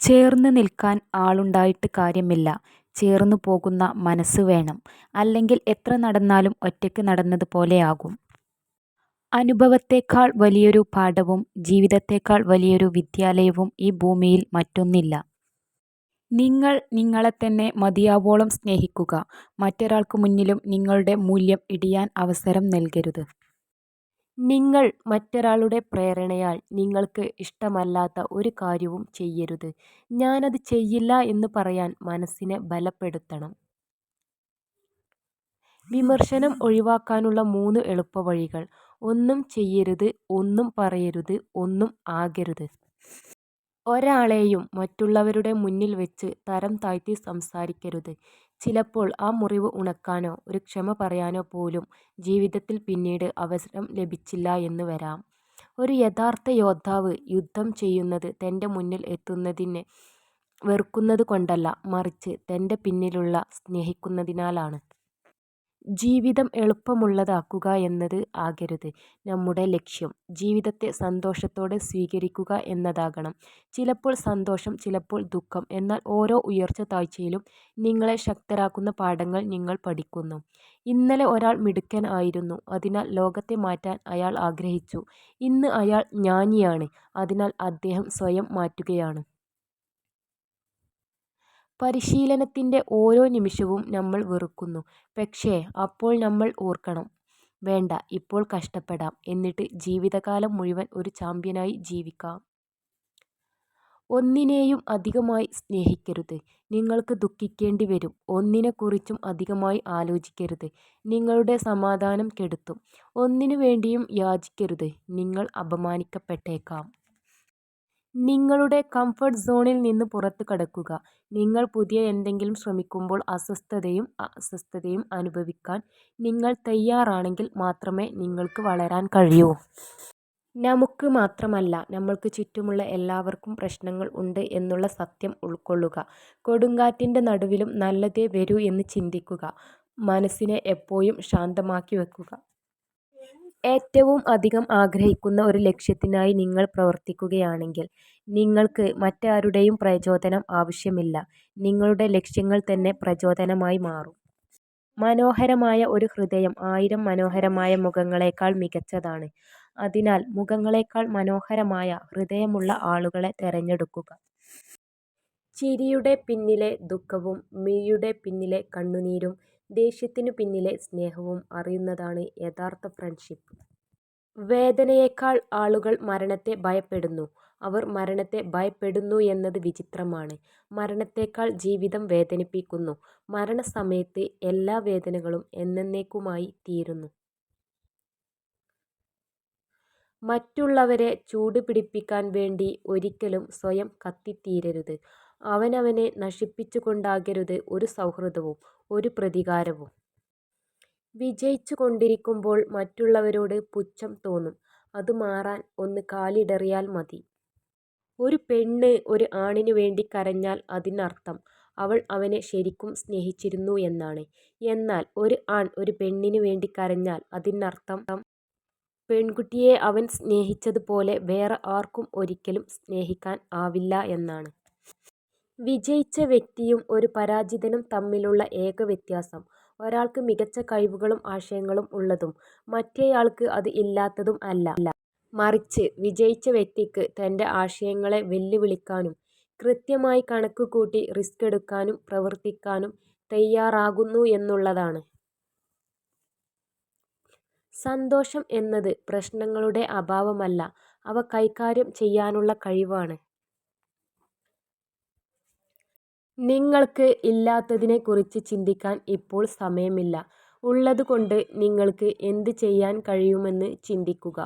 ചേർന്ന് നിൽക്കാൻ ആളുണ്ടായിട്ട് കാര്യമില്ല, ചേർന്നു പോകുന്ന മനസ്സ് വേണം. അല്ലെങ്കിൽ എത്ര നടന്നാലും ഒറ്റയ്ക്ക് നടന്നതുപോലെയാകും. അനുഭവത്തേക്കാൾ വലിയൊരു പാഠവും ജീവിതത്തേക്കാൾ വലിയൊരു വിദ്യാലയവും ഈ ഭൂമിയിൽ മറ്റൊന്നില്ല. നിങ്ങൾ നിങ്ങളെത്തന്നെ മതിയാവോളം സ്നേഹിക്കുക. മറ്റൊരാൾക്ക് മുന്നിലും നിങ്ങളുടെ മൂല്യം ഇടിയാൻ അവസരം നൽകരുത്. നിങ്ങൾ മറ്റൊരാളുടെ പ്രേരണയാൽ നിങ്ങൾക്ക് ഇഷ്ടമല്ലാത്ത ഒരു കാര്യവും ചെയ്യരുത്. ഞാനത് ചെയ്യില്ല എന്ന് പറയാൻ മനസ്സിനെ ബലപ്പെടുത്തണം. വിമർശനം ഒഴിവാക്കാനുള്ള 3 എളുപ്പവഴികൾ. ഒന്നും ചെയ്യരുത്, ഒന്നും പറയരുത്, ഒന്നും ആകരുത്. ഒരാളെയും മറ്റുള്ളവരുടെ മുന്നിൽ വെച്ച് തരം താഴ്ത്തി സംസാരിക്കരുത്. ചിലപ്പോൾ ആ മുറിവ് ഉണക്കാനോ ഒരു ക്ഷമ പറയാനോ പോലും ജീവിതത്തിൽ പിന്നീട് അവസരം ലഭിച്ചില്ല എന്ന് വരാം. ഒരു യഥാർത്ഥ യോദ്ധാവ് യുദ്ധം ചെയ്യുന്നത് തൻ്റെ മുന്നിൽ എത്തുന്നതിനെ വെറുക്കുന്നത് കൊണ്ടല്ല, മറിച്ച് തൻ്റെ പിന്നിലുള്ള സ്നേഹിക്കുന്നതിനാലാണ്. ജീവിതം എളുപ്പമുള്ളതാക്കുക എന്നത് ആകരുത് നമ്മുടെ ലക്ഷ്യം. ജീവിതത്തെ സന്തോഷത്തോടെ സ്വീകരിക്കുക എന്നതാകണം. ചിലപ്പോൾ സന്തോഷം, ചിലപ്പോൾ ദുഃഖം. എന്നാൽ ഓരോ ഉയർച്ച താഴ്ചയിലും നിങ്ങളെ ശക്തരാക്കുന്ന പാഠങ്ങൾ നിങ്ങൾ പഠിക്കുന്നു. ഇന്നലെ ഒരാൾ മിടുക്കൻ ആയിരുന്നു, അതിനാൽ ലോകത്തെ മാറ്റാൻ അയാൾ ആഗ്രഹിച്ചു. ഇന്ന് അയാൾ ജ്ഞാനിയാണ്, അതിനാൽ അദ്ദേഹം സ്വയം മാറ്റുകയാണ്. പരിശീലനത്തിൻ്റെ ഓരോ നിമിഷവും നമ്മൾ വെറുക്കുന്നു. പക്ഷേ അപ്പോൾ നമ്മൾ ഓർക്കണം, വേണ്ട, ഇപ്പോൾ കഷ്ടപ്പെടാം, എന്നിട്ട് ജീവിതകാലം മുഴുവൻ ഒരു ചാമ്പ്യനായി ജീവിക്കാം. ഒന്നിനെയും അധികമായി സ്നേഹിക്കരുത്, നിങ്ങൾക്ക് ദുഃഖിക്കേണ്ടി വരും. ഒന്നിനെക്കുറിച്ചും അധികമായി ആലോചിക്കരുത്, നിങ്ങളുടെ സമാധാനം കെടുത്തും. ഒന്നിനു വേണ്ടിയും യാചിക്കരുത്, നിങ്ങൾ അപമാനിക്കപ്പെട്ടേക്കാം. നിങ്ങളുടെ കംഫർട്ട് സോണിൽ നിന്ന് പുറത്ത് കടക്കുക. നിങ്ങൾ പുതിയ എന്തെങ്കിലും ശ്രമിക്കുമ്പോൾ അസ്വസ്ഥതയും അനുഭവിക്കാൻ നിങ്ങൾ തയ്യാറാണെങ്കിൽ മാത്രമേ നിങ്ങൾക്ക് വളരാൻ കഴിയൂ. നമുക്ക് മാത്രമല്ല, നമ്മൾക്ക് ചുറ്റുമുള്ള എല്ലാവർക്കും പ്രശ്നങ്ങൾ ഉണ്ട് എന്നുള്ള സത്യം ഉൾക്കൊള്ളുക. കൊടുങ്കാറ്റിൻ്റെ നടുവിലും നല്ലതേ വരൂ എന്ന് ചിന്തിക്കുക. മനസ്സിനെ എപ്പോഴും ശാന്തമാക്കി വെക്കുക. ഏറ്റവും അധികം ആഗ്രഹിക്കുന്ന ഒരു ലക്ഷ്യത്തിനായി നിങ്ങൾ പ്രവർത്തിക്കുകയാണെങ്കിൽ നിങ്ങൾക്ക് മറ്റാരുടെയും പ്രചോദനം ആവശ്യമില്ല. നിങ്ങളുടെ ലക്ഷ്യങ്ങൾ തന്നെ പ്രചോദനമായി മാറും. മനോഹരമായ ഒരു ഹൃദയം 1000 മനോഹരമായ മുഖങ്ങളേക്കാൾ മികച്ചതാണ്. അതിനാൽ മുഖങ്ങളേക്കാൾ മനോഹരമായ ഹൃദയമുള്ള ആളുകളെ തിരഞ്ഞെടുക്കുക. ചിരിയുടെ പിന്നിലെ ദുഃഖവും മിഴിയുടെ പിന്നിലെ കണ്ണുനീരും ദേഷ്യത്തിനു പിന്നിലെ സ്നേഹവും അറിയുന്നതാണ് യഥാർത്ഥ ഫ്രണ്ട്ഷിപ്പ്. വേദനയേക്കാൾ ആളുകൾ മരണത്തെ ഭയപ്പെടുന്നു. അവർ മരണത്തെ ഭയപ്പെടുന്നു എന്നത് വിചിത്രമാണ്. മരണത്തേക്കാൾ ജീവിതം വേദനിപ്പിക്കുന്നു. മരണസമയത്ത് എല്ലാ വേദനകളും എന്നേക്കുമായി തീരുന്നു. മറ്റുള്ളവരെ ചൂടുപിടിപ്പിക്കാൻ വേണ്ടി ഒരിക്കലും സ്വയം കത്തിത്തീരരുത്. അവനവനെ നശിപ്പിച്ചുകൊണ്ടാകരുത് ഒരു സൗഹൃദവും ഒരു പ്രതികാരവും. വിജയിച്ചു കൊണ്ടിരിക്കുമ്പോൾ മറ്റുള്ളവരോട് പുച്ഛം തോന്നും. അത് മാറാൻ ഒന്ന് കാലിടറിയാൽ മതി. ഒരു പെണ്ണ് ഒരു ആണിനു വേണ്ടി കരഞ്ഞാൽ അതിനർത്ഥം അവൾ അവനെ ശരിക്കും സ്നേഹിച്ചിരുന്നു എന്നാണ്. എന്നാൽ ഒരു ആൺ ഒരു പെണ്ണിനു വേണ്ടി കരഞ്ഞാൽ അതിനർത്ഥം പെൺകുട്ടിയെ അവൻ സ്നേഹിച്ചതുപോലെ വേറെ ആർക്കും ഒരിക്കലും സ്നേഹിക്കാൻ ആവില്ല എന്നാണ്. വിജയിച്ച വ്യക്തിയും ഒരു പരാജിതനും തമ്മിലുള്ള ഏക വ്യത്യാസം, ഒരാൾക്ക് മികച്ച കഴിവുകളും ആശയങ്ങളും ഉള്ളതും മറ്റേയാൾക്ക് അത് ഇല്ലാത്തതും അല്ല. മറിച്ച് വിജയിച്ച വ്യക്തിക്ക് തൻ്റെ ആശയങ്ങളെ വെല്ലുവിളിക്കാനും കൃത്യമായി കണക്കുകൂട്ടി റിസ്ക് എടുക്കാനും പ്രവർത്തിക്കാനും തയ്യാറാകുന്നു എന്നുള്ളതാണ്. സന്തോഷം എന്നത് പ്രശ്നങ്ങളുടെ അഭാവമല്ല, അവ കൈകാര്യം ചെയ്യാനുള്ള കഴിവാണ്. നിങ്ങൾക്ക് ഇല്ലാത്തതിനെക്കുറിച്ച് ചിന്തിക്കാൻ ഇപ്പോൾ സമയമില്ല. ഉള്ളതുകൊണ്ട് നിങ്ങൾക്ക് എന്ത് ചെയ്യാൻ കഴിയുമെന്ന് ചിന്തിക്കുക.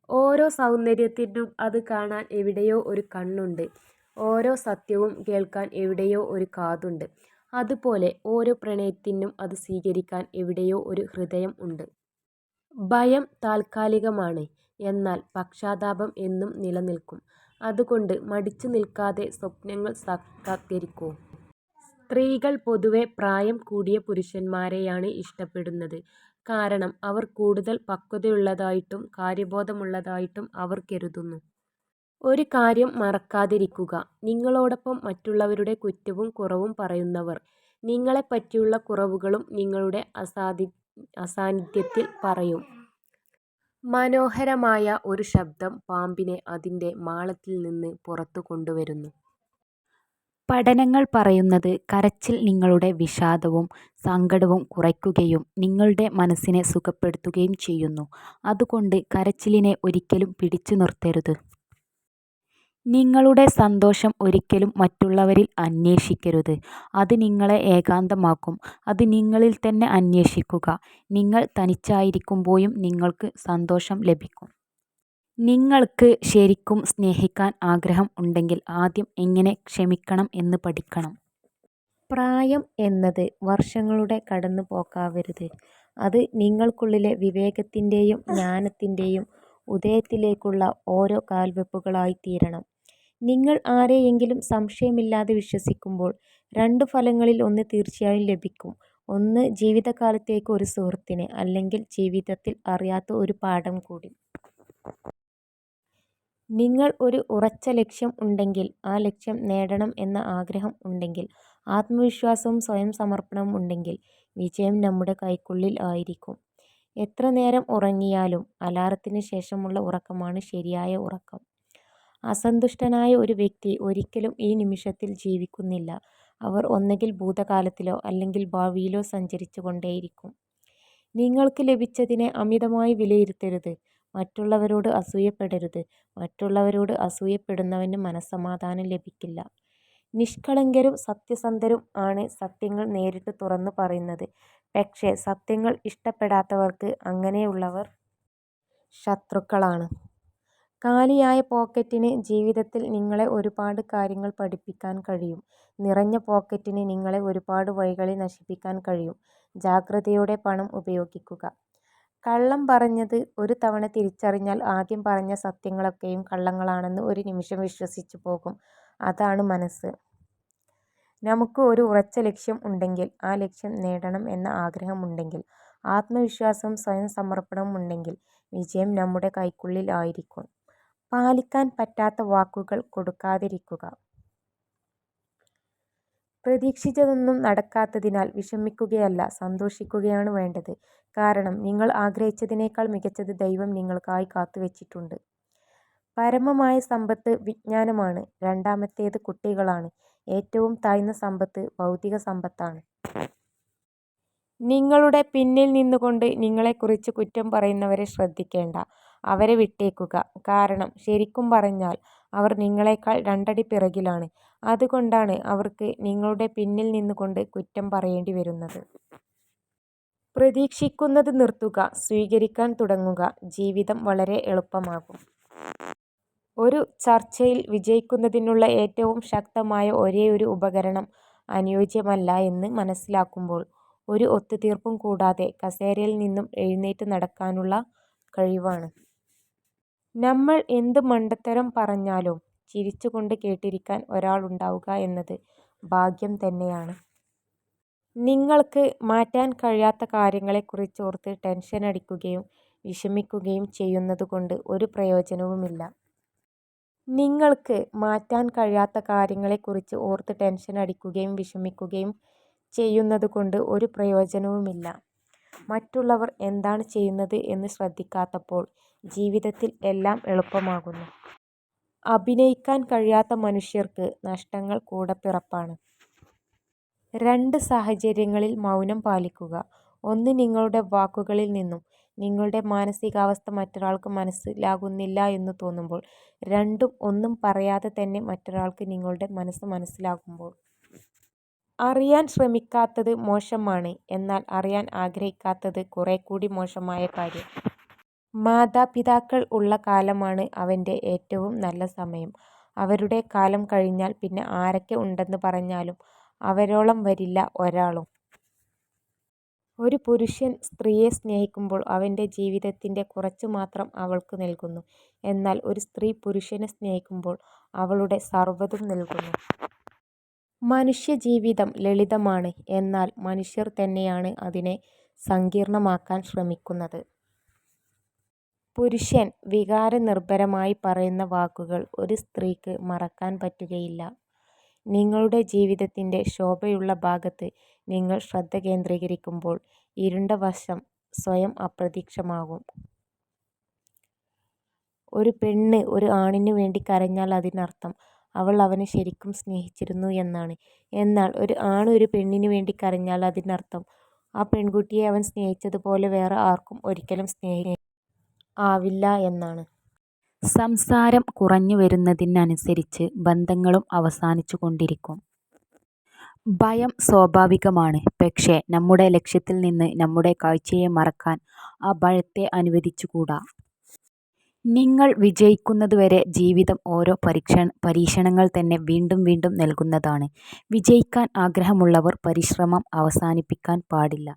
ഓരോ സൗന്ദര്യത്തിനും അത് കാണാൻ എവിടെയോ ഒരു കണ്ണുണ്ട്. ഓരോ സത്യവും കേൾക്കാൻ എവിടെയോ ഒരു കാതുണ്ട്. അതുപോലെ ഓരോ പ്രണയത്തിനും അത് സ്വീകരിക്കാൻ എവിടെയോ ഒരു ഹൃദയം ഉണ്ട്. ഭയം താൽക്കാലികമാണ്, എന്നാൽ പക്ഷാതാപം എന്നും നിലനിൽക്കും. അതുകൊണ്ട് മടിച്ചു നിൽക്കാതെ സ്വപ്നങ്ങൾ സാക്ഷാത്കരിക്കൂ. സ്ത്രീകൾ പൊതുവെ പ്രായം കൂടിയ പുരുഷന്മാരെയാണ് ഇഷ്ടപ്പെടുന്നത്. കാരണം അവർ കൂടുതൽ പക്വതയുള്ളതായിട്ടും കാര്യബോധമുള്ളതായിട്ടും അവർ കരുതുന്നു. ഒരു കാര്യം മറക്കാതിരിക്കുക. നിങ്ങളോടൊപ്പം മറ്റുള്ളവരുടെ കുറ്റവും കുറവും പറയുന്നവർ നിങ്ങളെപ്പറ്റിയുള്ള കുറവുകളും നിങ്ങളുടെ അസാന്നിധ്യത്തിൽ പറയും. മനോഹരമായ ഒരു ശബ്ദം പാമ്പിനെ അതിൻ്റെ മാളത്തിൽ നിന്ന് പുറത്തു കൊണ്ടുവരുന്നു. പഠനങ്ങൾ പറയുന്നത് കരച്ചിൽ നിങ്ങളുടെ വിഷാദവും സങ്കടവും കുറയ്ക്കുകയും നിങ്ങളുടെ മനസ്സിനെ സുഖപ്പെടുത്തുകയും ചെയ്യുന്നു. അതുകൊണ്ട് കരച്ചിലിനെ ഒരിക്കലും പിടിച്ചു നിർത്തരുത്. നിങ്ങളുടെ സന്തോഷം ഒരിക്കലും മറ്റുള്ളവരിൽ അന്വേഷിക്കരുത്. അത് നിങ്ങളെ ഏകാന്തമാക്കും. അത് നിങ്ങളിൽ തന്നെ അന്വേഷിക്കുക. നിങ്ങൾ തനിച്ചായിരിക്കുമ്പോഴും നിങ്ങൾക്ക് സന്തോഷം ലഭിക്കും. നിങ്ങൾക്ക് ശരിക്കും സ്നേഹിക്കാൻ ആഗ്രഹം ഉണ്ടെങ്കിൽ ആദ്യം എങ്ങനെ ക്ഷമിക്കണം എന്ന് പഠിക്കണം. പ്രായം എന്നത് വർഷങ്ങളുടെ കടന്നുപോക്കാവരുത്. അത് നിങ്ങൾക്കുള്ളിലെ വിവേകത്തിൻ്റെയും ജ്ഞാനത്തിൻ്റെയും ഉദയത്തിലേക്കുള്ള ഓരോ കാൽവെപ്പുകളായിത്തീരണം. നിങ്ങൾ ആരെയെങ്കിലും സംശയമില്ലാതെ വിശ്വസിക്കുമ്പോൾ രണ്ട് ഫലങ്ങളിൽ ഒന്ന് തീർച്ചയായും ലഭിക്കും. ഒന്ന് ജീവിതകാലത്തേക്ക് ഒരു സുഹൃത്തിനെ, അല്ലെങ്കിൽ ജീവിതത്തിൽ അറിയാത്ത ഒരു പാഠം കൂടി. നിങ്ങൾ ഒരു ഉറച്ച ലക്ഷ്യം ഉണ്ടെങ്കിൽ, ആ ലക്ഷ്യം നേടണം എന്ന ആഗ്രഹം ഉണ്ടെങ്കിൽ, ആത്മവിശ്വാസവും സ്വയം സമർപ്പണവും ഉണ്ടെങ്കിൽ വിജയം നമ്മുടെ കൈക്കുള്ളിൽ ആയിരിക്കും. എത്ര നേരം ഉറങ്ങിയാലും അലാറത്തിന് ശേഷമുള്ള ഉറക്കമാണ് ശരിയായ ഉറക്കം. അസന്തുഷ്ടനായ ഒരു വ്യക്തി ഒരിക്കലും ഈ നിമിഷത്തിൽ ജീവിക്കുന്നില്ല. അവർ ഒന്നുകിൽ ഭൂതകാലത്തിലോ അല്ലെങ്കിൽ ഭാവിയിലോ സഞ്ചരിച്ചു കൊണ്ടേയിരിക്കും. നിങ്ങൾക്ക് ലഭിച്ചതിനെ അമിതമായി വിലയിരുത്തരുത്. മറ്റുള്ളവരോട് അസൂയപ്പെടരുത്. മറ്റുള്ളവരോട് അസൂയപ്പെടുന്നവന് മനസ്സമാധാനം ലഭിക്കില്ല. നിഷ്കളങ്കരും സത്യസന്ധരും ആണ് സത്യങ്ങൾ നേരിട്ട് തുറന്നു പറയുന്നത്. പക്ഷേ സത്യങ്ങൾ ഇഷ്ടപ്പെടാത്തവർക്ക് അങ്ങനെയുള്ളവർ ശത്രുക്കളാണ്. കാലിയായ പോക്കറ്റിന് ജീവിതത്തിൽ നിങ്ങളെ ഒരുപാട് കാര്യങ്ങൾ പഠിപ്പിക്കാൻ കഴിയും. നിറഞ്ഞ പോക്കറ്റിന് നിങ്ങളെ ഒരുപാട് വഴികളിൽ നശിപ്പിക്കാൻ കഴിയും. ജാഗ്രതയോടെ പണം ഉപയോഗിക്കുക. കള്ളം പറഞ്ഞത് ഒരു തവണ തിരിച്ചറിഞ്ഞാൽ ആദ്യം പറഞ്ഞ സത്യങ്ങളൊക്കെയും കള്ളങ്ങളാണെന്ന് ഒരു നിമിഷം വിശ്വസിച്ചു പോകും. അതാണ് മനസ്സ്. നമുക്ക് ഒരു ഉറച്ച ലക്ഷ്യം ഉണ്ടെങ്കിൽ, ആ ലക്ഷ്യം നേടണം എന്ന ആഗ്രഹമുണ്ടെങ്കിൽ, ആത്മവിശ്വാസവും സ്വയം സമർപ്പണവും ഉണ്ടെങ്കിൽ വിജയം നമ്മുടെ കൈക്കുള്ളിൽ ആയിരിക്കും. പാലിക്കാൻ പറ്റാത്ത വാക്കുകൾ കൊടുക്കാതിരിക്കുക. പ്രതീക്ഷിച്ചതൊന്നും നടക്കാത്തതിനാൽ വിഷമിക്കുകയല്ല, സന്തോഷിക്കുകയാണ് വേണ്ടത്. കാരണം നിങ്ങൾ ആഗ്രഹിച്ചതിനേക്കാൾ മികച്ചത് ദൈവം നിങ്ങൾക്കായി കാത്തുവച്ചിട്ടുണ്ട്. പരമമായ സമ്പത്ത് വിജ്ഞാനമാണ്. രണ്ടാമത്തേത് കുട്ടികളാണ്. ഏറ്റവും താഴ്ന്ന സമ്പത്ത് ഭൗതിക സമ്പത്താണ്. നിങ്ങളുടെ പിന്നിൽ നിന്നുകൊണ്ട് നിങ്ങളെക്കുറിച്ച് കുറ്റം പറയുന്നവരെ ശ്രദ്ധിക്കേണ്ട. അവരെ വിട്ടേക്കുക. കാരണം ശരിക്കും പറഞ്ഞാൽ അവർ നിങ്ങളെക്കാൾ രണ്ടടി പിറകിലാണ്. അതുകൊണ്ടാണ് അവർക്ക് നിങ്ങളുടെ പിന്നിൽ നിന്നുകൊണ്ട് കുറ്റം പറയേണ്ടി വരുന്നത്. പ്രതീക്ഷിക്കുന്നത് നിർത്തുക. സ്വീകരിക്കാൻ തുടങ്ങുക. ജീവിതം വളരെ എളുപ്പമാകും. ഒരു ചർച്ചയിൽ വിജയിക്കുന്നതിനുള്ള ഏറ്റവും ശക്തമായ ഒരേയൊരു ഉപകരണം അനുയോജ്യമല്ല എന്ന് മനസ്സിലാക്കുമ്പോൾ ഒരു ഒത്തുതീർപ്പും കൂടാതെ കസേരയിൽ നിന്നും എഴുന്നേറ്റ് നടക്കാനുള്ള കഴിവാണ്. നമ്മൾ എന്ത് മണ്ടത്തരം പറഞ്ഞാലും ചിരിച്ചുകൊണ്ട് കേട്ടിരിക്കാൻ ഒരാളുണ്ടാവുക എന്നത് ഭാഗ്യം തന്നെയാണ്. നിങ്ങൾക്ക് മാറ്റാൻ കഴിയാത്ത കാര്യങ്ങളെക്കുറിച്ച് ഓർത്ത് ടെൻഷനടിക്കുകയും വിഷമിക്കുകയും ചെയ്യുന്നതുകൊണ്ട് ഒരു പ്രയോജനവുമില്ല. നിങ്ങൾക്ക് മാറ്റാൻ കഴിയാത്ത കാര്യങ്ങളെക്കുറിച്ച് ഓർത്ത് ടെൻഷനടിക്കുകയും വിഷമിക്കുകയും ചെയ്യുന്നതുകൊണ്ട് ഒരു പ്രയോജനവുമില്ല. മറ്റുള്ളവർ എന്താണ് ചെയ്യുന്നത് എന്ന് ശ്രദ്ധിക്കാത്തപ്പോൾ ജീവിതത്തിൽ എല്ലാം എളുപ്പമാകുന്നു. അഭിനയിക്കാൻ കഴിയാത്ത മനുഷ്യർക്ക് നഷ്ടങ്ങൾ കൂടപ്പിറപ്പാണ്. രണ്ട് സാഹചര്യങ്ങളിൽ മൗനം പാലിക്കുക. ഒന്ന്, നിങ്ങളുടെ വാക്കുകളിൽ നിന്നും നിങ്ങളുടെ മാനസികാവസ്ഥ മറ്റൊരാൾക്ക് മനസ്സിലാകുന്നില്ല എന്ന് തോന്നുമ്പോൾ. രണ്ടും, ഒന്നും പറയാതെ തന്നെ മറ്റൊരാൾക്ക് നിങ്ങളുടെ മനസ്സ് മനസ്സിലാകുമ്പോൾ. അറിയാൻ ശ്രമിക്കാത്തത് മോശമാണ്, എന്നാൽ അറിയാൻ ആഗ്രഹിക്കാത്തത് കുറേക്കൂടി മോശമായ കാര്യം. മാതാപിതാക്കൾ ഉള്ള കാലമാണ് അവൻ്റെ ഏറ്റവും നല്ല സമയം. അവരുടെ കാലം കഴിഞ്ഞാൽ പിന്നെ ആരൊക്കെ ഉണ്ടെന്ന് പറഞ്ഞാലും അവരോളം വരില്ല ഒരാളും. ഒരു പുരുഷൻ സ്ത്രീയെ സ്നേഹിക്കുമ്പോൾ അവൻ്റെ ജീവിതത്തിൻ്റെ കുറച്ചു മാത്രം അവൾക്ക് നൽകുന്നു. എന്നാൽ ഒരു സ്ത്രീ പുരുഷനെ സ്നേഹിക്കുമ്പോൾ അവളുടെ സർവ്വതും നൽകുന്നു. മനുഷ്യജീവിതം ലളിതമാണ്, എന്നാൽ മനുഷ്യർ തന്നെയാണ് അതിനെ സങ്കീർണ്ണമാക്കാൻ ശ്രമിക്കുന്നത്. പുരുഷൻ വികാരനിർഭരമായി പറയുന്ന വാക്കുകൾ ഒരു സ്ത്രീക്ക് മറക്കാൻ പറ്റുകയില്ല. നിങ്ങളുടെ ജീവിതത്തിൻ്റെ ശോഭയുള്ള ഭാഗത്ത് നിങ്ങൾ ശ്രദ്ധ കേന്ദ്രീകരിക്കുമ്പോൾ ഇരുണ്ട വശം സ്വയം അപ്രത്യക്ഷമാകും. ഒരു പെണ്ണ് ഒരു ആണിനു വേണ്ടി കരഞ്ഞാൽ അതിനർത്ഥം അവൾ അവനെ ശരിക്കും സ്നേഹിച്ചിരുന്നു എന്നാണ്. എന്നാൽ ഒരു ആണ് ഒരു പെണ്ണിനു വേണ്ടി കരഞ്ഞാൽ അതിനർത്ഥം ആ പെൺകുട്ടിയെ അവൻ സ്നേഹിച്ചതുപോലെ വേറെ ആർക്കും ഒരിക്കലും ആവില്ല എന്നാണ്. സംസാരം കുറഞ്ഞു വരുന്നതിനനുസരിച്ച് ബന്ധങ്ങളും അവസാനിച്ചു കൊണ്ടിരിക്കും. ഭയം സ്വാഭാവികമാണ്. പക്ഷേ നമ്മുടെ ലക്ഷ്യത്തിൽ നിന്ന് നമ്മുടെ കാഴ്ചയെ മറക്കാൻ ആ ഭയത്തെ അനുവദിച്ചുകൂടാ. നിങ്ങൾ വിജയിക്കുന്നതുവരെ ജീവിതം ഓരോ പരീക്ഷണങ്ങൾ തന്നെ വീണ്ടും വീണ്ടും നൽകുന്നതാണ്. വിജയിക്കാൻ ആഗ്രഹമുള്ളവർ പരിശ്രമം അവസാനിപ്പിക്കാൻ പാടില്ല.